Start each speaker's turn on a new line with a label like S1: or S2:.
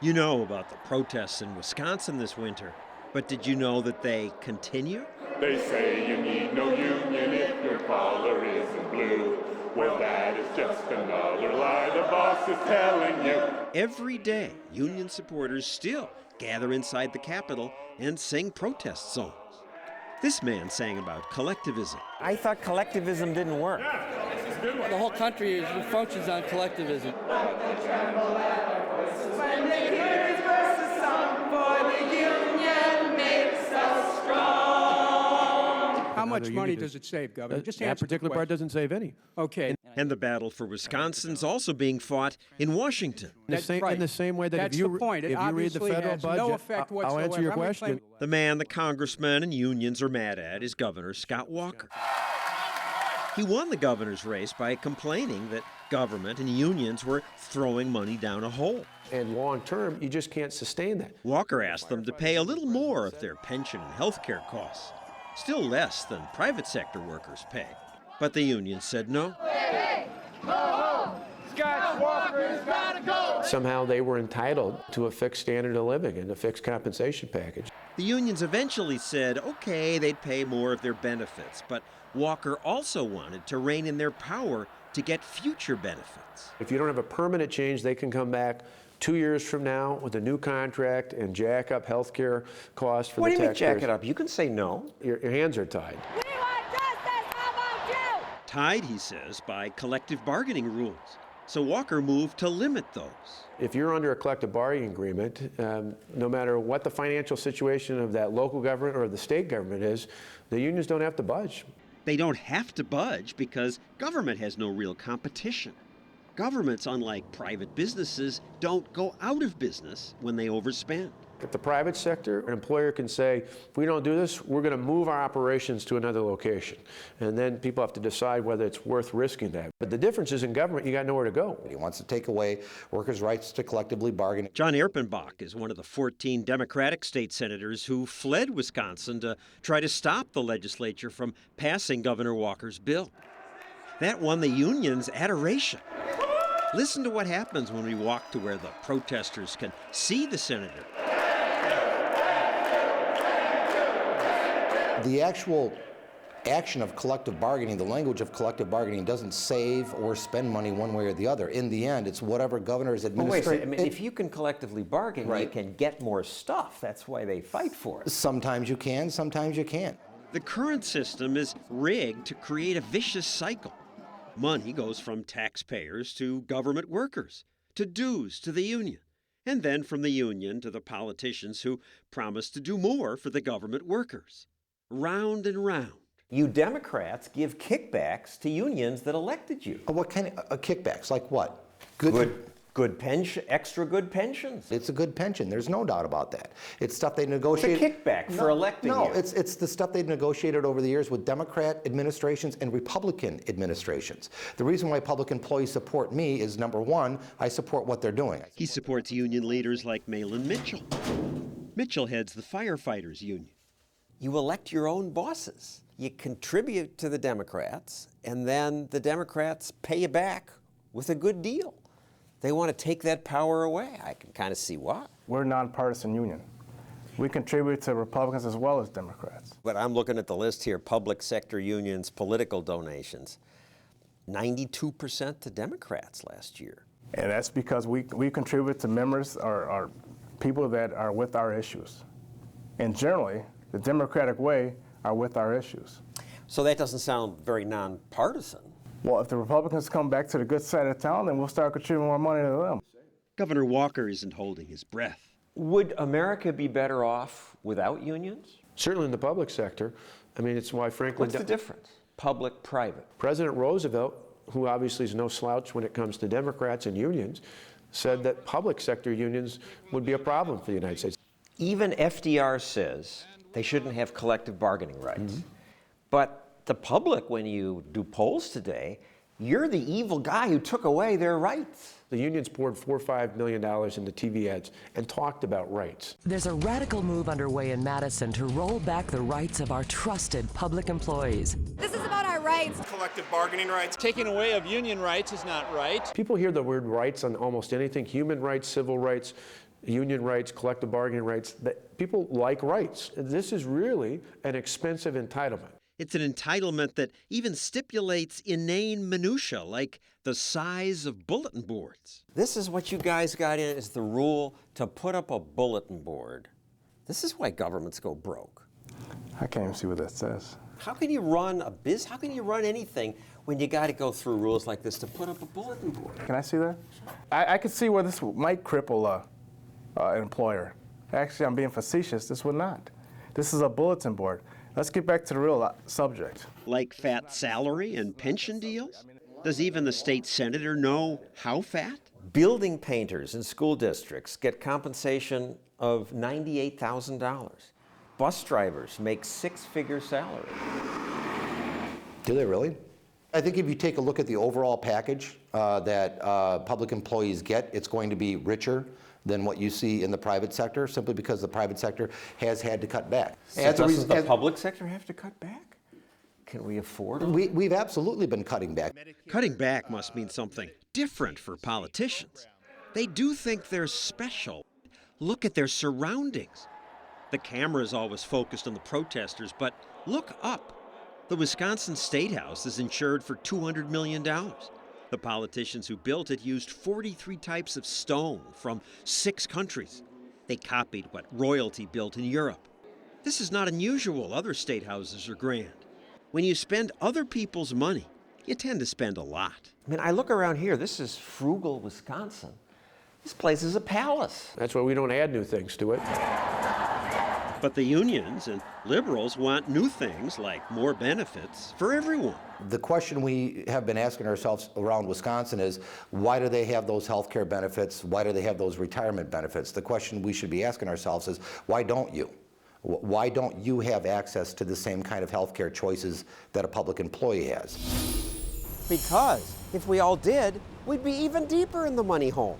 S1: You know about the protests in Wisconsin this winter, but did you know that they continue?
S2: They say you need no union if your collar isn't blue. Well, that is just another lie the boss is telling you.
S1: Every day, union supporters still gather inside the Capitol and sing protest songs. This man sang about collectivism.
S3: I thought collectivism didn't work.
S4: The whole country functions on collectivism.
S5: How much money does it save, Governor? Just
S6: that particular part doesn't save any.
S5: Okay.
S1: And the battle for Wisconsin's also being fought in Washington.
S6: In the same way that if you read the federal budget, I'll answer your question.
S1: The man the congressmen and unions are mad at is Governor Scott Walker. He won the governor's race by complaining that government and unions were throwing money down a hole.
S6: And long term, you just can't sustain that.
S1: Walker asked them to pay a little more of their pension and health care costs, still less than private sector workers pay. But the unions said no.
S2: Scott Walker's gotta go!
S6: Somehow they were entitled to a fixed standard of living and a fixed compensation package.
S1: The unions eventually said, okay, they'd pay more of their benefits, but Walker also wanted to rein in their power to get future benefits.
S6: If you don't have a permanent change, they can come back 2 years from now with a new contract and jack up health care costs for the taxpayers.
S3: What do you mean jack it up? You can say no.
S6: Your hands are tied.
S7: We want justice! How about you?
S1: Tied, he says, by collective bargaining rules. So Walker moved to limit those.
S6: If you're under a collective bargaining agreement, no matter what the financial situation of that local government or the state government is, the unions don't have to budge.
S1: They don't have to budge because government has no real competition. Governments, unlike private businesses, don't go out of business when they overspend.
S6: If the private sector, an employer can say, if we don't do this, we're going to move our operations to another location. And then people have to decide whether it's worth risking that. But the difference is in government, you got nowhere to go.
S8: He wants to take away workers' rights to collectively bargain.
S1: John Erpenbach is one of the 14 Democratic state senators who fled Wisconsin to try to stop the legislature from passing Governor Walker's bill. That won the union's adoration. Listen to what happens when we walk to where the protesters can see the senator.
S8: The actual action of collective bargaining, the language of collective bargaining, doesn't save or spend money one way or the other. In the end, it's whatever governor's administration.
S3: Wait, if you can collectively bargain, right, you can get more stuff. That's why they fight for it.
S8: Sometimes you can, sometimes you can't.
S1: The current system is rigged to create a vicious cycle. Money goes from taxpayers to government workers, to dues to the union, and then from the union to the politicians who promise to do more for the government workers. Round and round.
S3: You Democrats give kickbacks to unions that elected you.
S8: What kind of kickbacks? Like what?
S3: Good pension, extra good pensions.
S8: It's a good pension. There's no doubt about that. It's stuff they negotiated.
S3: It's a kickback for electing you.
S8: No, it's the stuff they've negotiated over the years with Democrat administrations and Republican administrations. The reason why public employees support me is, number one, I support what they're doing.
S1: He supports union leaders like Malin Mitchell. Mitchell heads the firefighters union.
S3: You elect your own bosses. You contribute to the Democrats, and then the Democrats pay you back with a good deal. They want to take that power away. I can kind of see why.
S9: We're a nonpartisan union. We contribute to Republicans as well as Democrats.
S3: But I'm looking at the list here, public sector unions, political donations. 92% to Democrats last year.
S9: And that's because we contribute to members or people that are with our issues. And generally, the Democratic way are with our issues.
S3: So that doesn't sound very nonpartisan.
S9: Well, if the Republicans come back to the good side of town, then we'll start contributing more money to them.
S1: Governor Walker isn't holding his breath.
S3: Would America be better off without unions?
S6: Certainly in the public sector. I mean, it's why Franklin...
S3: What's the difference? Public, private.
S6: President Roosevelt, who obviously is no slouch when it comes to Democrats and unions, said that public sector unions would be a problem for the United States.
S3: Even FDR says they shouldn't have collective bargaining rights. Mm-hmm. But the public, when you do polls today, you're the evil guy who took away their rights.
S6: The unions poured $4 or $5 million into TV ads and talked about rights.
S10: There's a radical move underway in Madison to roll back the rights of our trusted public employees.
S7: This is about our rights.
S11: Collective bargaining rights. Taking away of union rights is not right.
S6: People hear the word rights on almost anything, human rights, civil rights. union rights, collective bargaining rights. That people like rights. This is really an expensive entitlement.
S1: It's an entitlement that even stipulates inane minutia like the size of bulletin boards.
S3: This is what you guys got in, is the rule to put up a bulletin board. This is why governments go broke.
S9: I can't even see what that says.
S3: How can you run how can you run anything when you got to go through rules like this to put up a bulletin board?
S9: Can I see that? I could see where this might cripple an employer. Actually, I'm being facetious. This would not. This is a bulletin board. Let's get back to the real subject.
S1: Like fat salary and pension deals? Does even the state senator know how fat?
S3: Building painters in school districts get compensation of $98,000. Bus drivers make six-figure salaries.
S8: Do they really? I think if you take a look at the overall package that public employees get, it's going to be richer than what you see in the private sector, simply because the private sector has had to cut back.
S3: So does the public sector have to cut back? Can we afford it?
S8: We've absolutely been cutting back.
S1: Cutting back must mean something different for politicians. They do think they're special. Look at their surroundings. The camera is always focused on the protesters, but look up. The Wisconsin State House is insured for $200 million. The politicians who built it used 43 types of stone from 6 countries. They copied what royalty built in Europe. This is not unusual. Other state houses are grand. When you spend other people's money, you tend to spend a lot.
S3: I mean, I look around here. This is frugal Wisconsin. This place is a palace.
S6: That's why we don't add new things to it.
S1: But the unions and liberals want new things like more benefits for everyone.
S8: The question we have been asking ourselves around Wisconsin is, why do they have those health care benefits? Why do they have those retirement benefits? The question we should be asking ourselves is, why don't you? Why don't you have access to the same kind of health care choices that a public employee has?
S3: Because if we all did, we'd be even deeper in the money hole.